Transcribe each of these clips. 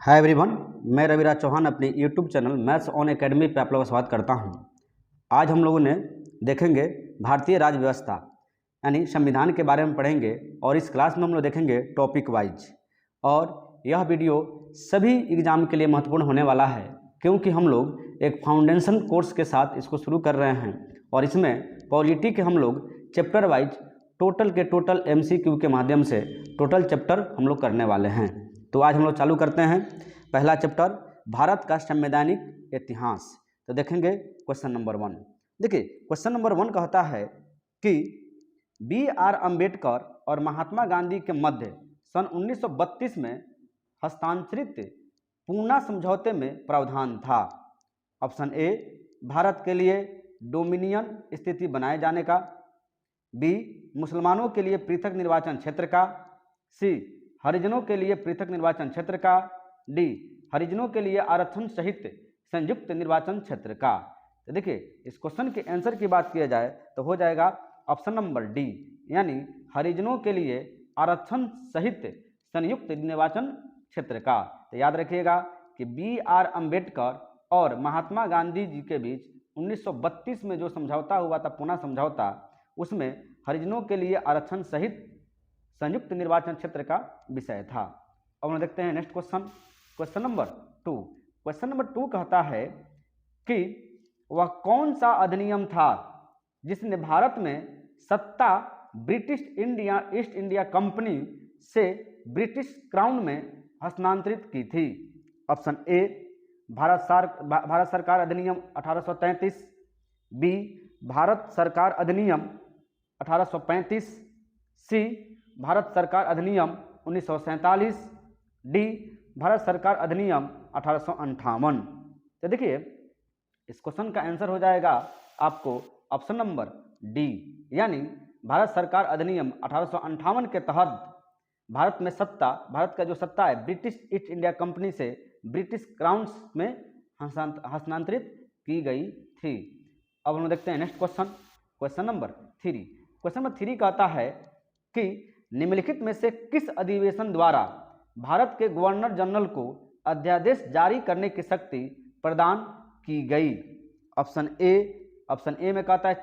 Hi everyone, मैं रविराज चौहान अपने YouTube channel maths on academy पे आप लोगों का स्वागत करता हूं। आज हम लोगों ने देखेंगे भारतीय राज्य व्यवस्था यानी संविधान के बारे में पढ़ेंगे और इस क्लास में हम लोग देखेंगे टॉपिक वाइज। और यह वीडियो सभी एग्जाम के लिए महत्वपूर्ण होने वाला है क्योंकि हम लोग एक फाउंडेशन कोर्स के साथ इसको शुरू कर रहे हैं और इसमें पॉलिटी के हम लोग चैप्टर वाइज टोटल MCQ के माध्यम से टोटल चैप्टर हम लोग करने वाले हैं। तो आज हम लोग चालू करते हैं पहला चैप्टर, भारत का संवैधानिक इतिहास। तो देखेंगे क्वेश्चन नंबर 1। देखिए क्वेश्चन नंबर 1 कहता है कि BR अम्बेडकर और महात्मा गांधी के मध्य सन 1932 में हस्ताक्षरित पूना समझौते में प्रावधान था। ऑप्शन ए, भारत के लिए डोमिनियन स्थिति बनाए जाने का। बी, मुसलमानों के लिए पृथक निर्वाचन क्षेत्र का। सी, हरिजनों के लिए पृथक निर्वाचन क्षेत्र का। डी, हरिजनों के लिए आरक्षण सहित संयुक्त निर्वाचन क्षेत्र का। तो देखिए इस क्वेश्चन के आंसर की बात किया जाए तो हो जाएगा ऑप्शन नंबर डी, यानी हरिजनों के लिए आरक्षण सहित संयुक्त निर्वाचन क्षेत्र का। तो याद रखिएगा कि BR अम्बेडकर और महात्मा गांधी जी के बीच 1932 में जो समझौता हुआ था, पूना समझौता, उसमें हरिजनों के लिए आरक्षण सहित संयुक्त निर्वाचन क्षेत्र का विषय था। अब हम देखते हैं next question, question number 2। Question number 2 कहता है कि वह कौन सा अधिनियम था जिसने भारत में सत्ता ब्रिटिश ईस्ट इंडिया कंपनी से ब्रिटिश क्राउन में हस्तांतरित की थी। ऑप्शन ए, भारत सरकार अधिनियम 1833। बी, भारत सरकार अधिनियम 1835। सी, भारत सरकार अधिनियम 1947। डी, भारत सरकार अधिनियम 1858। तो देखिए इस क्वेश्चन का आंसर हो जाएगा आपको ऑप्शन नंबर डी, यानी भारत सरकार अधिनियम 1858 के तहत भारत का जो सत्ता है ब्रिटिश ईस्ट इंडिया कंपनी से ब्रिटिश क्राउन में हस्तांतरित की गई थी। अब हम देखते हैं next question, question number 3। Question number 3 कहता है कि निम्नलिखित में से किस अधिवेशन द्वारा भारत के गवर्नर जनरल को अध्यादेश जारी करने की शक्ति प्रदान की गई। ऑप्शन ए में कहता है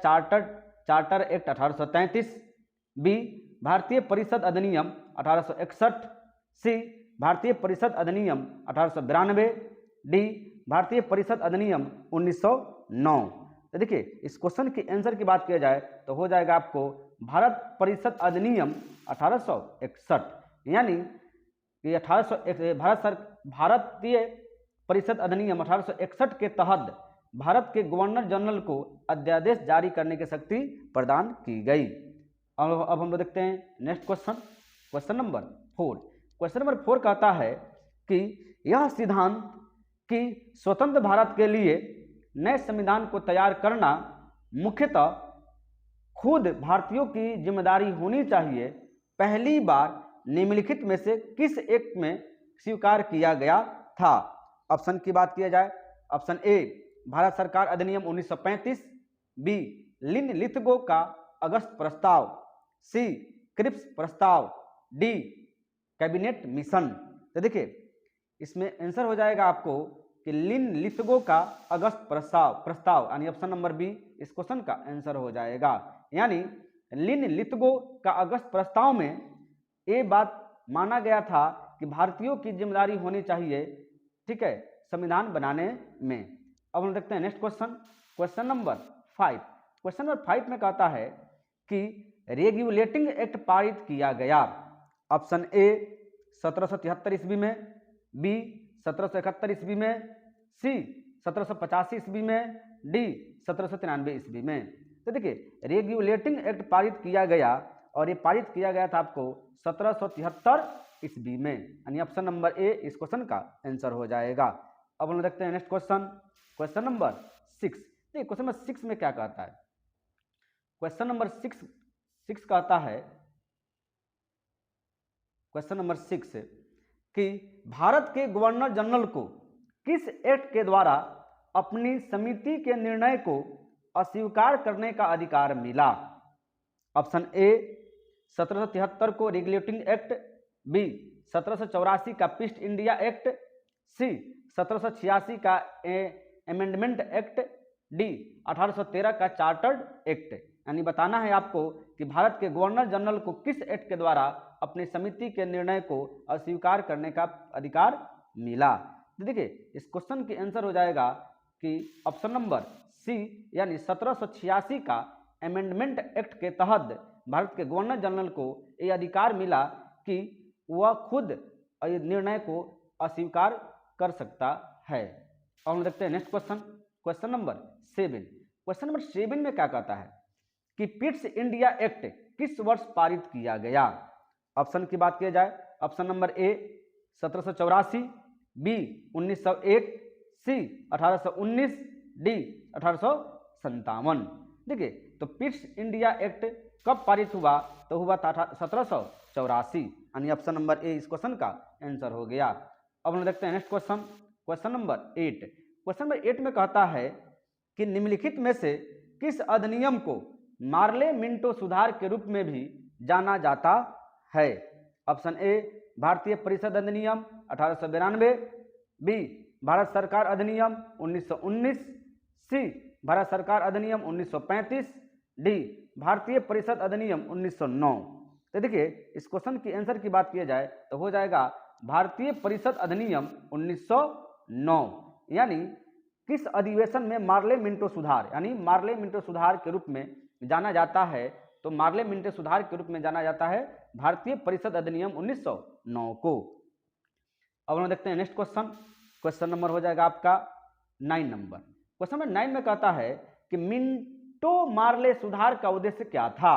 चार्टर एक्ट 1833। बी, भारतीय परिषद अधिनियम 1861। सी, भारतीय परिषद अधिनियम 1892। डी, भारतीय परिषद अधिनियम 1909। तो देखिए इस क्वेश्चन के आंसर की बात किया जाए तो हो जाएगा आपको भारत परिषद अधिनियम 1861, यानी कि भारतीय परिषद अधिनियम 1861 के तहत भारत के गवर्नर जनरल को अध्यादेश जारी करने की शक्ति प्रदान की गई। अब हम देखते हैं next question, question number 4। Question number 4 कहता है कि यह सिद्धांत कि स्वतंत्र भारत के लिए नए संविधान को तैयार करना मुख्यतः खुद भारतीयों की जिम्मेदारी होनी चाहिए, पहली बार निम्नलिखित में से किस एक्ट में स्वीकार किया गया था। ऑप्शन की बात किया जाए, ऑप्शन ए, भारत सरकार अधिनियम 1935। बी, लिन-लिथगो का अगस्त प्रस्ताव। सी, क्रिप्स प्रस्ताव। D, cabinet mission. तो देखिए इसमें आंसर हो जाएगा आपको कि लिन-लिथगो का अगस्त प्रस्ताव यानी ऑप्शन नंबर बी इस क्वेश्चन का आंसर हो जाएगा। यानी लिन-लिथगो का अगस्त प्रस्ताव में ये बात माना गया था कि भारतीयों की जिम्मेदारी होनी चाहिए, ठीक है, संविधान बनाने में। अब हम देखते हैं next question, question number 5। Question number 5 में कहता है कि रेगुलेटिंग एक्ट पारित किया गया। ऑप्शन ए, 1773 ईस्वी में। बी, 1771 ईस्वी में। सी, 1785 ईस्वी में। डी, 1793 ईस्वी में। तो देखिए रेगुलेटिंग एक्ट पारित किया गया और ये पारित किया गया था आपको 1773 ईस्वी में, यानी ऑप्शन नंबर ए इस क्वेश्चन का आंसर हो जाएगा। अब हम देखते हैं नेक्स्ट क्वेश्चन, क्वेश्चन नंबर 6। देखिए क्वेश्चन नंबर 6 में क्या कहता है, क्वेश्चन नंबर 6 कहता है, क्वेश्चन नंबर 6 कि भारत के गवर्नर जनरल को किस एक्ट के द्वारा अपनी समिति के निर्णय को अस्वीकार करने का अधिकार मिला। ऑप्शन ए, 1773 को रेगुलेटिंग एक्ट। बी, 1784 का ईस्ट इंडिया एक्ट। सी 1786 का अमेंडमेंट एक्ट, डी 1813 का चार्टर्ड एक्ट। यानी बताना है आपको कि भारत के गवर्नर जनरल को किस एक्ट के द्वारा अपनी समिति के निर्णय को अस्वीकार करने का अधिकार मिला। तो देखिए इस क्वेश्चन की आंसर हो जाएगा कि ऑप्शन नंबर सी, यानी 1786 का अमेंडमेंट एक्ट के तहत भारत के गवर्नर जनरल को यह अधिकार मिला कि वह खुद निर्णय को अस्वीकार कर सकता है। और हम देखते हैं next question, question number 7। Question number 7 में क्या कहता है कि पिट्स इंडिया एक्ट किस वर्ष पारित किया गया। ऑप्शन की बात किया जाए, option number A 1784, B 1901, C 1819, D 1857। देखिए तो पिट्स इंडिया एक्ट कब पारित हुआ, तो हुआ था 1784, यानी ऑप्शन नंबर ए इस क्वेश्चन का आंसर हो गया। अब हम देखते हैं next question, question number 8। Question number 8 में कहता है कि निम्नलिखित में से किस अधिनियम को मार्ले मिंटो सुधार के रूप में भी जाना जाता है। ऑप्शन ए भारतीय परिषद अधिनियम 1892, बी भारत सरकार अधिनियम 1919, सी भारत सरकार अधिनियम 1935, डी भारतीय परिषद अधिनियम 1909। तो देखिए इस क्वेश्चन की आंसर की बात की जाए तो हो जाएगा भारतीय परिषद अधिनियम 1909। यानी किस अधिवेशन में मार्ले मिंटो सुधार, यानी मार्ले मिंटो सुधार के रूप में जाना जाता है, तो मार्ले मिंटो सुधार के रूप में जाना जाता है भारतीय परिषद अधिनियम 1909 को। अब हम देखते हैं नेक्स्ट क्वेश्चन, क्वेश्चन नंबर हो जाएगा आपका 9 नंबर। क्वेश्चन नंबर 9 में कहता है कि मिंटो मार्ले सुधार का उद्देश्य क्या था।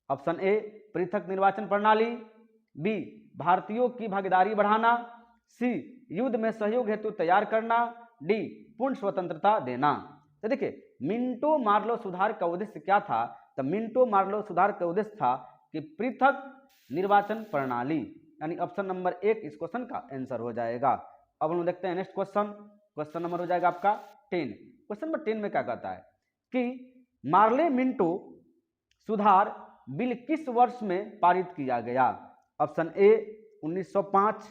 ऑप्शन ए पृथक निर्वाचन प्रणाली, बी भारतीयों की भागीदारी बढ़ाना, सी युद्ध में सहयोग हेतु तैयार करना, डी पूर्ण स्वतंत्रता देना। तो देखिए मिंटो मार्लो सुधार का उद्देश्य क्या था, तो मिंटो मार्लो सुधार का उद्देश्य था कि पृथक निर्वाचन प्रणाली, यानी ऑप्शन नंबर 1 इस क्वेश्चन का आंसर हो जाएगा। अब हम देखते हैं नेक्स्ट क्वेश्चन, क्वेश्चन नंबर हो जाएगा आपका 10। क्वेश्चन नंबर 10 में क्या कहता है कि मार्ले मिंटो सुधार बिल किस वर्ष में पारित किया गया। Option A 1905,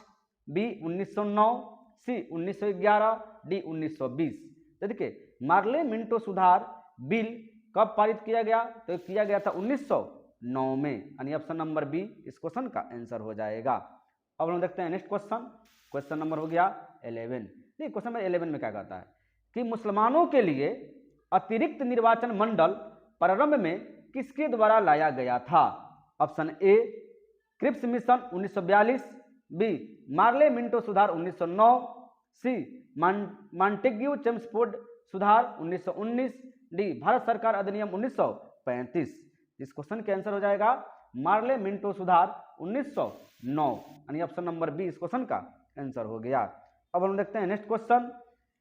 B 1909, C 1911, D 1920। तो देखिए मार्ले मिंटो सुधार बिल कब पारित किया गया, तो किया गया था 1909 में, यानी ऑप्शन नंबर बी इस क्वेश्चन का आंसर हो जाएगा। अब हम देखते हैं नेक्स्ट क्वेश्चन, क्वेश्चन नंबर हो गया 11। देखिए क्वेश्चन नंबर 11 में क्या कहता है कि मुसलमानों के लिए अतिरिक्त निर्वाचन मंडल प्रारंभ में किसके द्वारा लाया गया था। Option A Cripps mission 1942, B Morley Minto सुधार 1909, सी मॉन्टेग्यू चेम्सफोर्ड सुधार 1919, डी भारत सरकार अधिनियम 1935। इस क्वेश्चन के आंसर हो जाएगा मार्ले मिंटो सुधार 1909, यानी ऑप्शन नंबर बी इस क्वेश्चन का आंसर हो गया। अब हम देखते हैं नेक्स्ट क्वेश्चन,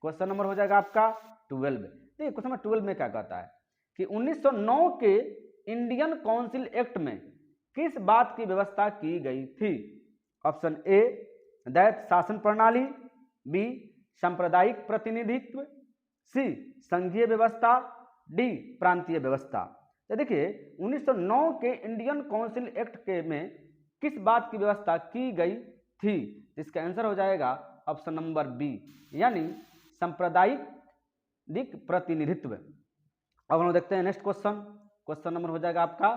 क्वेश्चन नंबर हो जाएगा आपका 12। देखिए क्वेश्चन नंबर 12 में क्या कहता है कि 1909 के इंडियन काउंसिल एक्ट में किस बात की व्यवस्था की गई थी। ऑप्शन ए दैत शासन प्रणाली, बी सांप्रदायिक प्रतिनिधित्व, सी संघीय व्यवस्था, डी प्रांतीय व्यवस्था। तो देखिए 1909 के इंडियन काउंसिल एक्ट के में किस बात की व्यवस्था की गई थी, इसका आंसर हो जाएगा ऑप्शन नंबर बी, यानी सांप्रदायिक प्रतिनिधित्व। अब हम देखते हैं नेक्स्ट क्वेश्चन, क्वेश्चन नंबर हो जाएगा आपका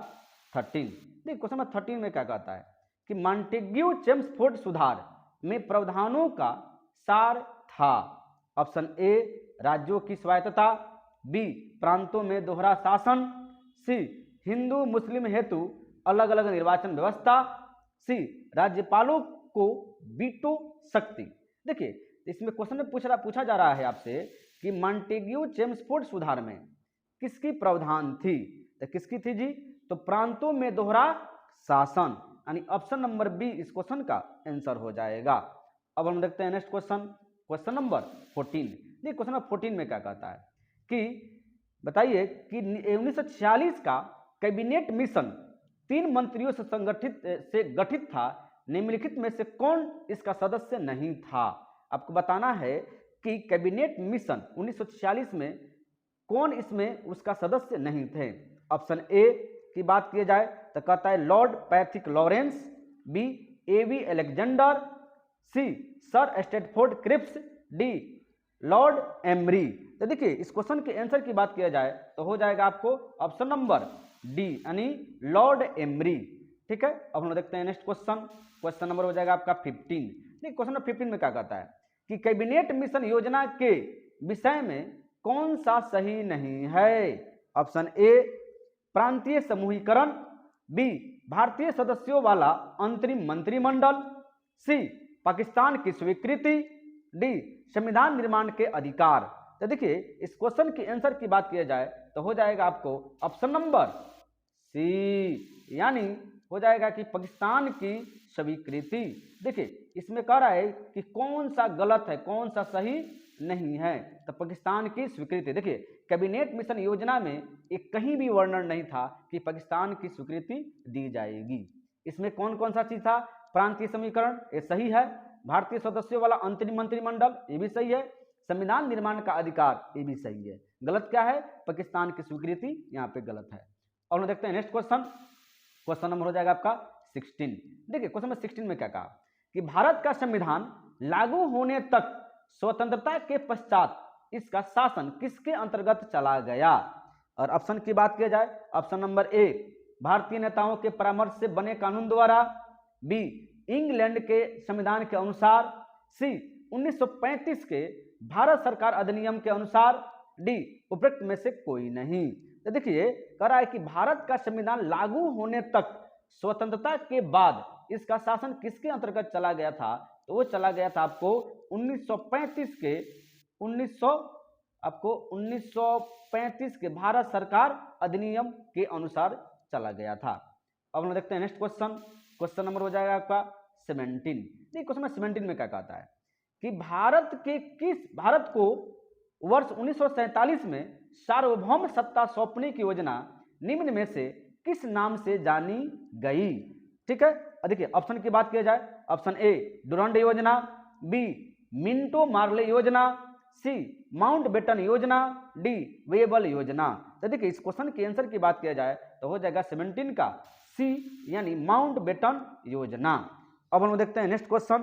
13। देखिए क्वेश्चन नंबर 13 में क्या कहता है कि मॉन्टेग्यू चेम्सफोर्ड सुधार में प्रावधानों का सार था। ऑप्शन ए राज्यों की स्वायत्तता, बी प्रांतों में दोहरा शासन, सी हिंदू मुस्लिम हेतु अलग अलग निर्वाचन व्यवस्था, सी राज्यपालों को वीटो शक्ति। देखिए इसमें क्वेश्चन में पूछा जा रहा है आपसे कि मॉन्टेग्यू चेम्सफोर्ड सुधार में किसकी प्रावधान थी, तो किसकी थी जी, तो प्रांतों में दोहरा शासन, यानी ऑप्शन नंबर बी इस क्वेश्चन का आंसर हो जाएगा। अब हम देखते हैं नेक्स्ट क्वेश्चन, क्वेश्चन नंबर 14। देखिए क्वेश्चन नंबर 14 में क्या कहता है कि बताइए कि 1946 का कैबिनेट मिशन 3 मंत्रियों से गठित था, निम्नलिखित में से कौन इसका सदस्य नहीं था। आपको बताना है कि कैबिनेट मिशन 1946 में कौन इसमें उसका सदस्य नहीं थे। ऑप्शन ए की बात की जाए तो कहता है Lord Pethick Lawrence, B A V Alexander, C sir Stafford Cripps, D Lord Amery. तो देखिए इस क्वेश्चन के आंसर की बात किया जाए तो हो जाएगा आपको ऑप्शन नंबर डी यानी लॉर्ड एमरी। ठीक है, अब हम लोग देखते हैं नेक्स्ट क्वेश्चन। क्वेश्चन नंबर हो जाएगा आपका 15। देखिए क्वेश्चन नंबर 15 में क्या कहता है कि कैबिनेट मिशन योजना के विषय में कौन सा सही नहीं है। ऑप्शन ए प्रांतीय समूहीकरण, बी भारतीय सदस्यों वाला अंतरिम मंत्रिमंडल, सी पाकिस्तान की स्वीकृति, डी संविधान निर्माण के अधिकार। तो देखिए इस क्वेश्चन के आंसर की बात किया जाए तो हो जाएगा आपको ऑप्शन नंबर सी यानी हो जाएगा कि पाकिस्तान की स्वीकृति। देखिए इसमें कह रहा है कि कौन सा गलत है कौन सा सही नहीं है, तो पाकिस्तान की स्वीकृति। देखिए कैबिनेट मिशन योजना में एक कहीं भी वर्णन नहीं था कि पाकिस्तान की स्वीकृति दी जाएगी। इसमें कौन कौन सा चीज था, प्रांतीय समीकरण ये सही है, भारतीय सदस्यों वाला अंतरिम मंत्रिमंडल ये भी सही है, संविधान निर्माण का अधिकार ये भी सही है। गलत क्या है, पाकिस्तान की स्वीकृति यहाँ पे गलत है। और हम देखते हैं नेक्स्ट क्वेश्चन। क्वेश्चन नंबर हो जाएगा आपका 16। देखिए क्वेश्चन नंबर 16 में क्या कहा कि भारत का संविधान लागू होने तक स्वतंत्रता के पश्चात इसका शासन किसके अंतर्गत चला गया। और ऑप्शन की बात की जाए ऑप्शन नंबर ए भारतीय नेताओं के परामर्श से बने कानून द्वारा, बी इंग्लैंड के संविधान के अनुसार, सी 1935 के भारत सरकार अधिनियम के अनुसार, डी उपरोक्त में से कोई नहीं। तो देखिए कह रहा है कि भारत का संविधान लागू होने तक स्वतंत्रता के बाद इसका शासन किसके अंतर्गत चला गया था, तो वो चला गया था आपको 1935 के 1935 के भारत सरकार अधिनियम के अनुसार चला गया था। अब हम देखते हैं नेक्स्ट क्वेश्चन। क्वेश्चन नंबर हो जाएगा आपका 17। देखिए क्वेश्चन नंबर 17 में क्या कहता है कि भारत को वर्ष 1947 में सार्वभौम सत्ता सौंपने की योजना निम्न में से किस नाम से जानी गई। ठीक है, देखिए ऑप्शन की बात किया जाए ऑप्शन ए डुरंड योजना, बी मिंटो मार्ले योजना, सी माउंट बेटन योजना, डी वेबल योजना। तो देखिए इस क्वेश्चन के आंसर की बात किया जाए तो हो जाएगा 17 का सी यानी माउंट बेटन योजना। अब हम देखते हैं नेक्स्ट क्वेश्चन।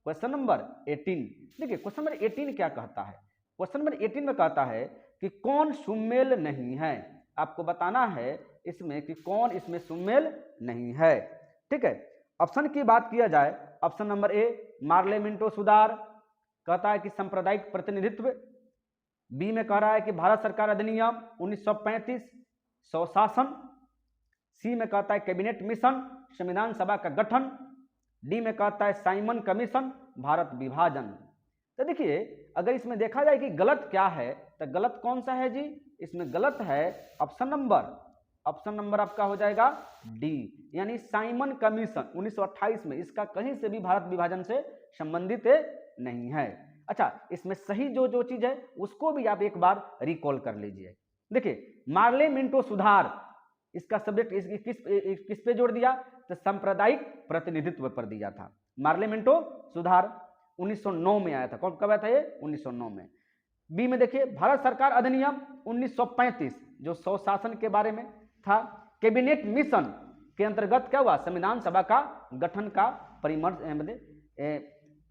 Question number 18। देखिए क्वेश्चन नंबर 18 क्या कहता है, क्वेश्चन नंबर 18 में कहता है कि कौन सुमेल नहीं है। आपको बताना है इसमें कि कौन इसमें सुमेल नहीं है। ठीक है, ऑप्शन की बात किया जाए ऑप्शन नंबर ए मार्ले मिंटो सुधार, कहता है कि सांप्रदायिक प्रतिनिधित्व, बी में कह रहा है कि भारत सरकार अधिनियम 1935 स्वशासन, सी में कहता है कैबिनेट मिशन संविधान सभा का गठन, डी में कहता है साइमन कमीशन भारत विभाजन। तो देखिए अगर इसमें देखा जाए कि गलत क्या है तो गलत कौन सा है जी, इसमें गलत है ऑप्शन नंबर आपका हो जाएगा डी यानी साइमन कमीशन 1928 में, इसका कहीं से भी भारत विभाजन से संबंधित नहीं है। अच्छा इसमें सही जो चीज है उसको भी आप एक बार रिकॉल कर लीजिए। देखिए मार्ले मिंटो सुधार इसका सब्जेक्ट किस पे जोड़ दिया, तो सांप्रदायिक प्रतिनिधित्व पर दिया था। मार्ले मिंटो सुधार 1909 में आया था। कब आया था ये, 1909 में। बी में देखिए भारत सरकार अधिनियम 1935 जो स्वशासन के बारे में था। कैबिनेट मिशन के अंतर्गत क्या हुआ, संविधान सभा का गठन का परामर्श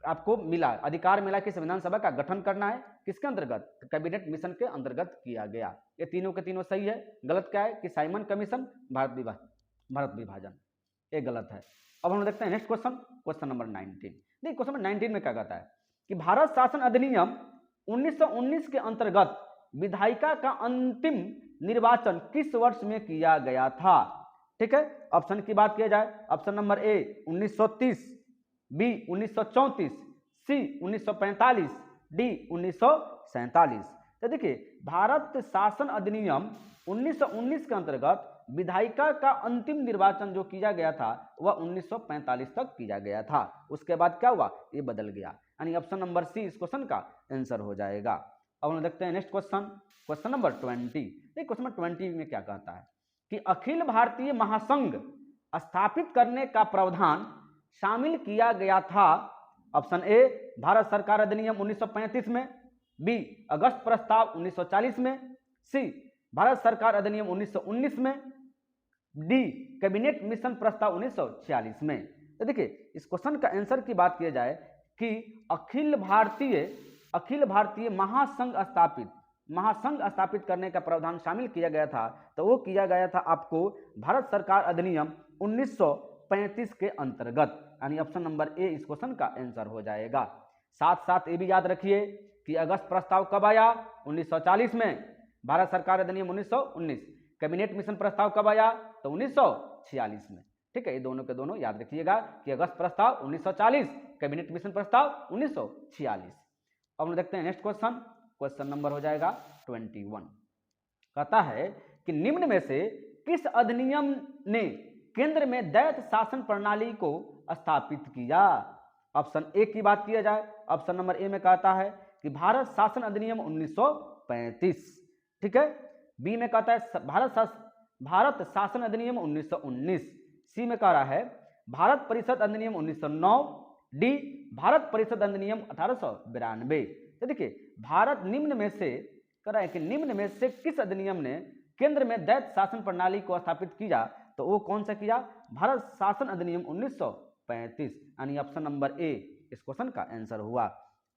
आपको मिला, अधिकार मिला कि संविधान सभा का गठन करना है, किसके अंतर्गत, कैबिनेट मिशन के अंतर्गत किया गया। ये तीनों के तीनों सही है। गलत क्या है कि साइमन कमीशन भारत विभाजन, ये गलत है। अब हम देखते हैं नेक्स्ट क्वेश्चन, क्वेश्चन नंबर 19। देखिए क्वेश्चन नंबर 19 में क्या कहता है कि भारत शासन अधिनियम 1919 के अंतर्गत विधायिका का अंतिम निर्वाचन किस वर्ष में किया गया था। ठीक है, ऑप्शन की बात किया जाए option number A 1930, B 1934, C 1945, D 1947। तो देखिए भारत शासन अधिनियम 1919 के अंतर्गत विधायिका का अंतिम निर्वाचन जो किया गया था वह 1945 तक किया गया था। उसके बाद क्या हुआ, ये बदल गया, यानी ऑप्शन नंबर सी इस क्वेश्चन का आंसर हो जाएगा। अब हम देखते हैं next question, question number 20। Question number 20 में क्या कहता है कि अखिल भारतीय महासंघ स्थापित करने का प्रावधान शामिल किया गया था। ऑप्शन ए भारत सरकार अधिनियम 1935 में, बी अगस्त प्रस्ताव 1940 में, सी भारत सरकार अधिनियम 1919 में, डी कैबिनेट मिशन प्रस्ताव 1946 में। तो देखिए इस क्वेश्चन का आंसर की बात किया जाए कि अखिल भारतीय महासंघ स्थापित करने का प्रावधान शामिल किया गया था, तो वो किया गया था आपको भारत सरकार अधिनियम 1935 के अंतर्गत, यानी ऑप्शन नंबर ए इस क्वेश्चन का आंसर हो जाएगा। साथ साथ ये भी याद रखिए कि अगस्त प्रस्ताव कब आया, 1940 में, भारत सरकार अधिनियम 1919। कैबिनेट मिशन प्रस्ताव कब आया, तो 1946 में। ठीक है, ये दोनों के दोनों याद रखिएगा कि अगस्त प्रस्ताव 1940, कैबिनेट मिशन प्रस्ताव 1946। अब हम देखते हैं नेक्स्ट क्वेश्चन नंबर हो जाएगा 21। कहता है कि निम्न में से किस अधिनियम ने केंद्र में दैत्य शासन प्रणाली को स्थापित किया। ऑप्शन ए की बात किया जाए, ऑप्शन नंबर ए में कहता है कि भारत शासन अधिनियम 1935। ठीक है, बी में कहता है भारत शासन अधिनियम 1919। सी में कह रहा है भारत परिषद अधिनियम 1909। डी भारत परिषद अधिनियम 1892। तो देखिए भारत निम्न में से कह रहा है कि निम्न में से किस अधिनियम ने केंद्र में दैत्य शासन प्रणाली को स्थापित किया, तो वो कौन सा किया, भारत शासन अधिनियम 1935, यानी ऑप्शन नंबर ए इस क्वेश्चन का आंसर हुआ।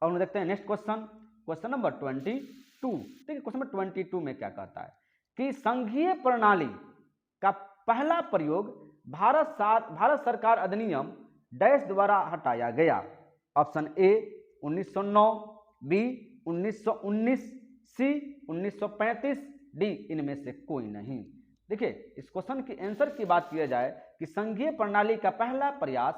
और हम देखते हैं नेक्स्ट क्वेश्चन नंबर 22। देखिए क्वेश्चन नंबर 22 में क्या कहता है कि संघीय प्रणाली का पहला प्रयोग भारत सरकार अधिनियम डैश द्वारा हटाया गया। Option A 1909, B 1919, C 1935, D इनमें से कोई नहीं। देखिए इस क्वेश्चन की आंसर की बात किया जाए कि संघीय प्रणाली का पहला प्रयास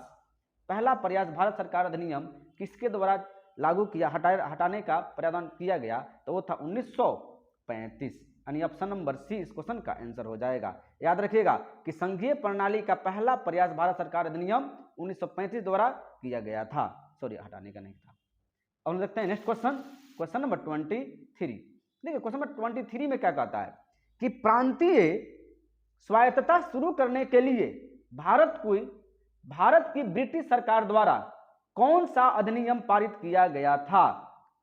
भारत सरकार अधिनियम किसके द्वारा लागू किया, हटाने का प्रावधान किया गया, तो वो था 1935, यानी ऑप्शन नंबर सी इस क्वेश्चन का आंसर हो जाएगा। याद रखिएगा कि संघीय प्रणाली का पहला प्रयास भारत सरकार अधिनियम 1935 द्वारा किया गया था, सॉरी हटाने का नहीं था। अब हम देखते हैं नेक्स्ट क्वेश्चन नंबर 23। देखिए क्वेश्चन नंबर 23 में क्या कहता है कि प्रांतीय स्वायत्तता शुरू करने के लिए भारत की ब्रिटिश सरकार द्वारा कौन सा अधिनियम पारित किया गया था।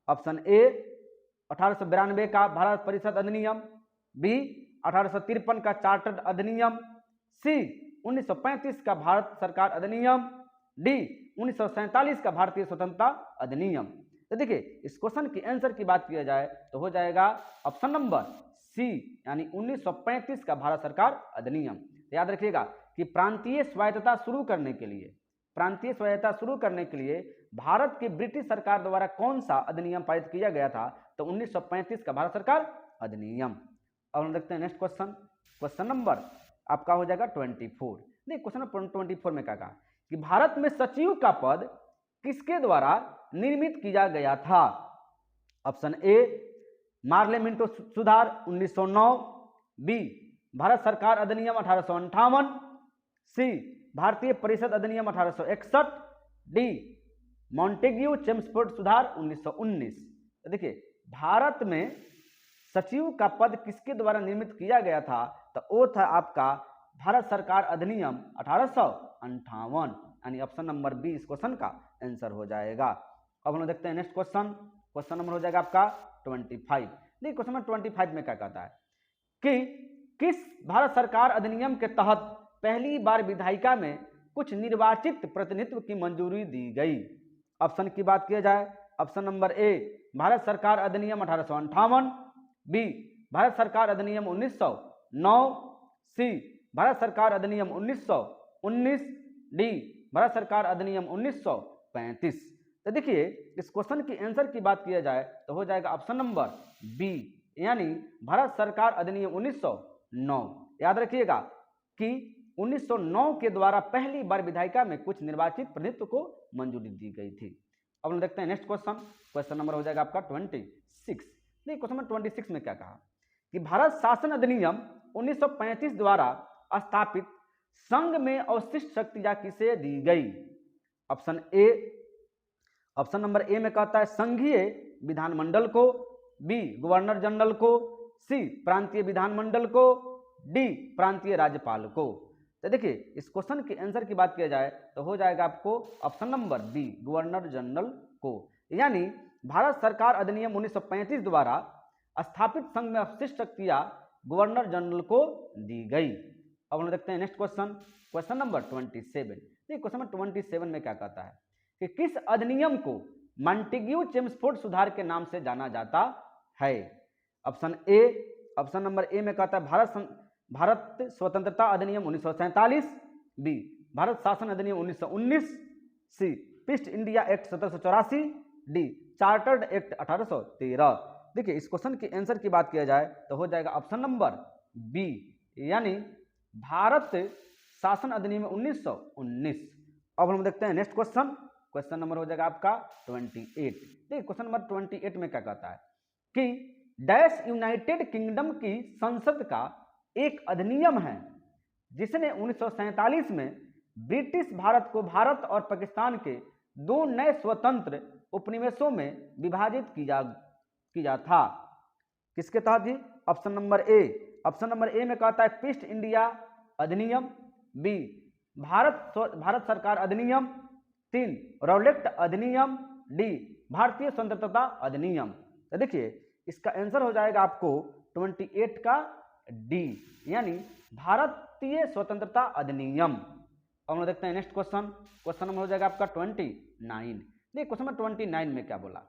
ऑप्शन ए 1892 का भारत परिषद अधिनियम, बी 1853 का चार्टर्ड अधिनियम, सी 1935 का भारत सरकार अधिनियम, डी 1947 का भारतीय स्वतंत्रता अधिनियम। तो देखिए इस क्वेश्चन की आंसर की बात किया जाए तो हो जाएगा ऑप्शन नंबर सी, यानी 1935 का भारत सरकार अधिनियम। याद रखिएगा कि प्रांतीय स्वायत्तता शुरू करने के लिए भारत की ब्रिटिश सरकार द्वारा कौन सा अधिनियम पारित किया गया था, तो 1935 का भारत सरकार अधिनियम। अब हम देखते हैं नेक्स्ट क्वेश्चन नंबर आपका हो जाएगा 24। नहीं, क्वेश्चन नंबर 24 में क्या कहा कि भारत में सचिव का पद किसके द्वारा निर्मित किया गया था। ऑप्शन ए मार्लेमिंटो सुधार 1909, बी भारत सरकार अधिनियम 1858, सी भारतीय परिषद अधिनियम 1861, डी मॉन्टेग्यू चेम्सफोर्ड सुधार 1919। तो देखिए भारत में सचिव का पद किसके द्वारा निर्मित किया गया था, तो वो था आपका भारत सरकार अधिनियम 1858, यानी ऑप्शन नंबर बी इस क्वेश्चन का आंसर हो जाएगा। अब हम देखते हैं नेक्स्ट क्वेश्चन नंबर हो जाएगा आपका 25। देखिए क्वेश्चन नंबर 25 में क्या कहता है कि किस भारत सरकार अधिनियम के तहत पहली बार विधायिका में कुछ निर्वाचित प्रतिनिधित्व की मंजूरी दी गई। ऑप्शन की बात किया जाए, ऑप्शन नंबर ए भारत सरकार अधिनियम 1858, बी भारत सरकार अधिनियम 1909, सी भारत सरकार अधिनियम 1919, डी भारत सरकार अधिनियम 1935। तो देखिए इस क्वेश्चन की आंसर की बात किया जाए तो हो जाएगा ऑप्शन नंबर बी, यानी भारत सरकार अधिनियम 1909। याद रखिएगा कि 1909 के द्वारा पहली बार विधायिका में कुछ निर्वाचित प्रतिनिधित्व को मंजूरी दी गई थी। अब हम देखते हैं नेक्स्ट क्वेश्चन नंबर हो जाएगा आपका 26। नहीं, क्वेश्चन नंबर 26 में क्या कहा कि भारत शासन अधिनियम 1935 द्वारा स्थापित संघ में अवशिष्ट शक्तियां किसे दी गई। ऑप्शन नंबर ए में कहता है संघीय विधानमंडल को, बी गवर्नर जनरल को, सी प्रांतीय विधानमंडल को, डी प्रांतीय राज्यपाल को। तो देखिए इस क्वेश्चन के आंसर की बात किया जाए तो हो जाएगा आपको option number B governor general को, यानी भारत सरकार अधिनियम 1935 द्वारा स्थापित संघ में अवशिष्ट शक्तियां गवर्नर जनरल को दी गई। अब हम देखते हैं नेक्स्ट क्वेश्चन नंबर 27। देखिए क्वेश्चन नंबर 27 में क्या कहता है कि किस अधिनियम को मॉन्टेग्यू चेम्सफोर्ड सुधार के नाम से जाना जाता है? ऑप्शन नंबर ए में कहता है भारत स्वतंत्रता अधिनियम 1947, बी भारत शासन अधिनियम 1919, C East India Act 1784, D Chartered Act 1813। देखिए इस क्वेश्चन के आंसर की बात किया जाए तो हो जाएगा ऑप्शन नंबर बी, यानी भारत शासन अधिनियम 1919। अब हम देखते हैं नेक्स्ट क्वेश्चन नंबर हो जाएगा आपका 28। देखिए क्वेश्चन नंबर 28 में क्या कहता है कि डैश यूनाइटेड किंगडम की संसद का एक अधिनियम है जिसने 1947 में ब्रिटिश भारत को भारत और पाकिस्तान के दो नए स्वतंत्र उपनिवेशों में विभाजित किया था। किसके तहत जी? ऑप्शन नंबर ए में कहता है ईस्ट इंडिया अधिनियम, बी भारत सरकार अधिनियम, 3 रॉलेट अधिनियम, डी भारतीय स्वतंत्रता अधिनियम। तो देखिए इसका आंसर हो जाएगा आपको 28 का डी, यानी भारतीय स्वतंत्रता अधिनियम। अब हम देखते हैं नेक्स्ट क्वेश्चन नंबर हो जाएगा आपका 29। देखिए क्वेश्चन नंबर 29 में क्या बोला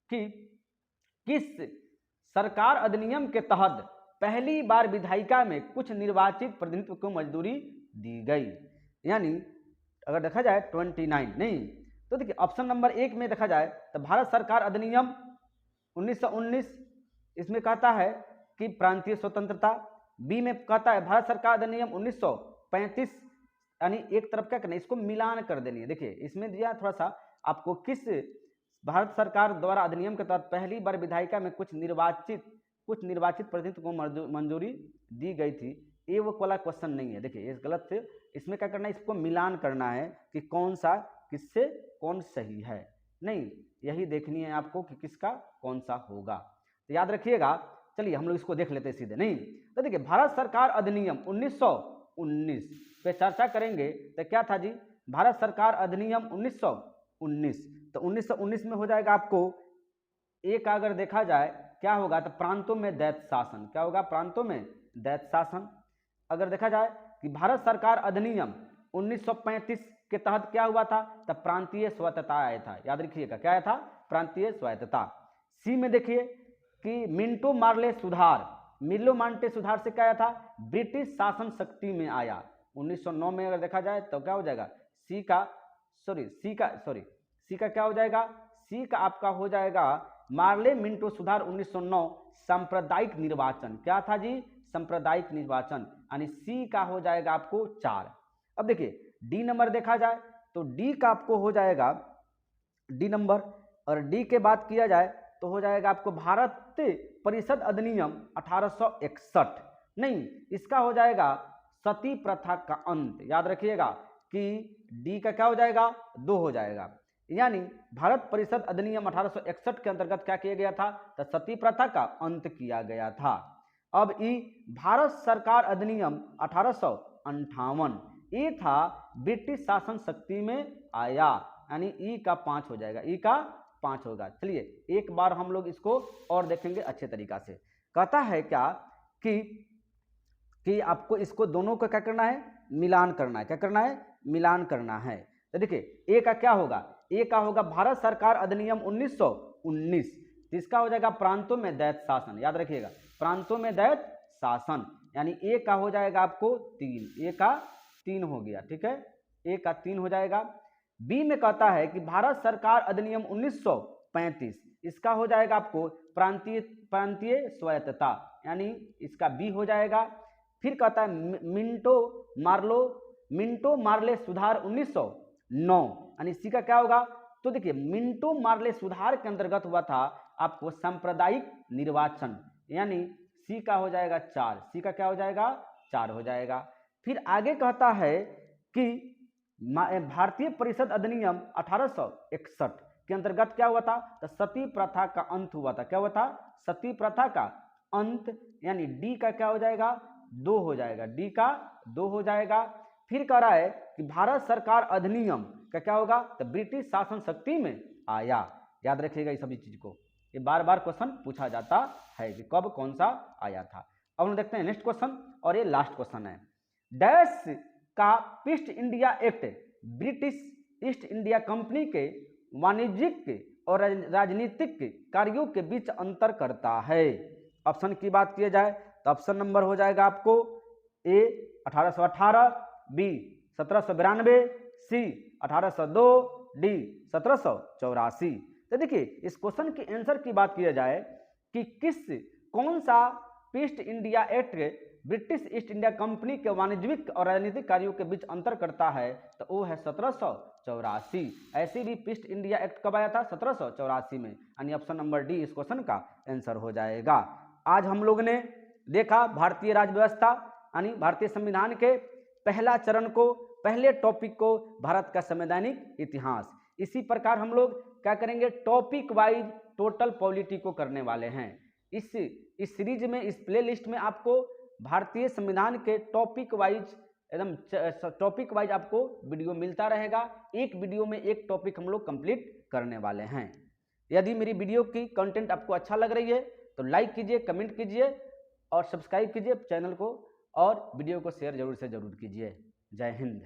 कि किस सरकार अधिनियम के तहत पहली बार विधायिका में कुछ निर्वाचित प्रतिनिधित्व को मजदूरी दी गई? यानी अगर देखा जाए 29 नहीं तो देखिए ऑप्शन नंबर 1 में देखा जाए तो भारत सरकार अधिनियम 1919, इसमें कहता है कि प्रांतीय स्वतंत्रता। बी में कहता है भारत सरकार अधिनियम 1935, यानी एक तरफ क्या करना है, इसको मिलान कर देनी है। देखिए इसमें दिया थोड़ा सा आपको किस भारत सरकार द्वारा अधिनियम के तहत पहली बार विधायिका में कुछ निर्वाचित प्रतिनिधित्व को मंजूरी दी गई थी, ये वो वाला क्वेश्चन नहीं है। देखिए ये गलत है, इसमें क्या करना है, इसको मिलान करना है कि कौन सा किससे कौन सही है, नहीं यही देखनी है आपको कि किसका कौन सा होगा। तो याद रखिएगा। चलिए हम लोग इसको देख लेते हैं सीधे। नहीं तो देखिए भारत सरकार अधिनियम 1919 पे चर्चा करेंगे तो क्या था जी? भारत सरकार अधिनियम 1919। तो 1919 में हो जाएगा आपको एक, अगर देखा जाए क्या होगा तो प्रांतों में दैत्य शासन। क्या होगा? प्रांतों में दैत्य शासन। अगर देखा जाए कि भारत सरकार अधिनियम 1935 के तहत क्या हुआ था तो प्रांतीय स्वायत्तता आया था। याद रखिएगा क्या आया था? प्रांतीय स्वायत्तता। सी में देखिए कि मिंटो मार्ले सुधार से क्या आया था? ब्रिटिश शासन शक्ति में आया 1909 में। अगर देखा जाए तो क्या हो जाएगा? सी का क्या हो जाएगा? सी का आपका हो जाएगा मार्ले मिंटो सुधार 1909 सांप्रदायिक निर्वाचन। क्या था जी? सांप्रदायिक निर्वाचन, यानी सी का हो जाएगा आपको 4। अब देखिए डी नंबर देखा जाए तो डी का आपको हो जाएगा डी नंबर, और डी के बात किया जाए तो हो जाएगा आपको भारत परिषद अधिनियम 1861। नहीं, इसका हो जाएगा सती प्रथा का अंत। याद रखिएगा कि डी का क्या हो जाएगा? 2 हो जाएगा, यानी भारत परिषद अधिनियम 1861 के अंतर्गत क्या किया गया था तो सती प्रथा का अंत किया गया था। अब ई भारत सरकार अधिनियम 1858, ये था ब्रिटिश शासन शक्ति में आया, यानी ई का 5 हो जाएगा, ई का 5 होगा। चलिए एक बार हम लोग इसको और देखेंगे अच्छे तरीका से। कहता है क्या कि आपको इसको दोनों को क्या करना है? मिलान करना है। क्या करना है? मिलान करना है। तो देखिए ए का क्या होगा? ए का होगा भारत सरकार अधिनियम 1919, इसका हो जाएगा प्रांतों में दैत्य शासन। याद रखिएगा प्रांतों में दैत्य शासन, यानी ए का हो जाएगा आपको 3, ए का 3 हो गया। ठीक है, ए का 3 हो जाएगा। बी में कहता है कि भारत सरकार अधिनियम 1935, इसका हो जाएगा आपको प्रांतीय स्वायत्तता, यानी इसका बी हो जाएगा। फिर कहता है मिंटो मार्ले सुधार 1909, यानी सी का क्या होगा? तो देखिए मिंटो मार्ले सुधार के अंतर्गत हुआ था आपको सांप्रदायिक निर्वाचन, यानी सी का हो जाएगा 4, सी का क्या हो जाएगा? 4 हो जाएगा। फिर आगे कहता है कि भारतीय परिषद अधिनियम 1861 के अंतर्गत क्या हुआ था तो सती प्रथा का अंत हुआ था। क्या हुआ था? सती प्रथा का अंत, यानी डी का क्या हो जाएगा? 2 हो जाएगा, डी का 2 हो जाएगा। फिर कह रहा है कि भारत सरकार अधिनियम का क्या होगा तो ब्रिटिश शासन शक्ति में आया। याद रखिएगा इस सभी चीज को, ये बार बार क्वेश्चन पूछा जाता है कि कब कौन सा आया था। अब हम देखते हैं नेक्स्ट क्वेश्चन, और ये लास्ट क्वेश्चन है। डैश का east India act British east India company के वाणिज्यिक और राजनीतिक कार्यों के बीच अंतर करता है। ऑप्शन की बात किया जाए तो ऑप्शन नंबर हो जाएगा आपको ए 1818, बी 1792, सी 1802, डी 1784। तो देखिए इस क्वेश्चन के आंसर की बात किया जाए कि कौन सा east India act British east India company के वाणिज्यिक और राजनीतिक कार्यों के बीच अंतर करता है, तो वो है 1784। ऐसे भी ईस्ट इंडिया एक्ट कब आया था? 1784 में, यानी ऑप्शन नंबर डी इस क्वेश्चन का आंसर हो जाएगा। आज हम लोग ने देखा भारतीय राज्य व्यवस्था यानी भारतीय संविधान के पहला चरण को, पहले टॉपिक को, भारत का संवैधानिक इतिहास। इसी प्रकार हम लोग क्या करेंगे, टॉपिक वाइज टोटल पॉलिटी को करने वाले हैं। इस सीरीज में, इस प्लेलिस्ट में आपको भारतीय संविधान के टॉपिक वाइज, एकदम टॉपिक वाइज आपको वीडियो मिलता रहेगा। एक वीडियो में एक टॉपिक हम लोग कंप्लीट करने वाले हैं। यदि मेरी वीडियो की कंटेंट आपको अच्छा लग रही है तो लाइक कीजिए, कमेंट कीजिए और सब्सक्राइब कीजिए चैनल को, और वीडियो को शेयर जरूर से जरूर कीजिए। जय हिंद।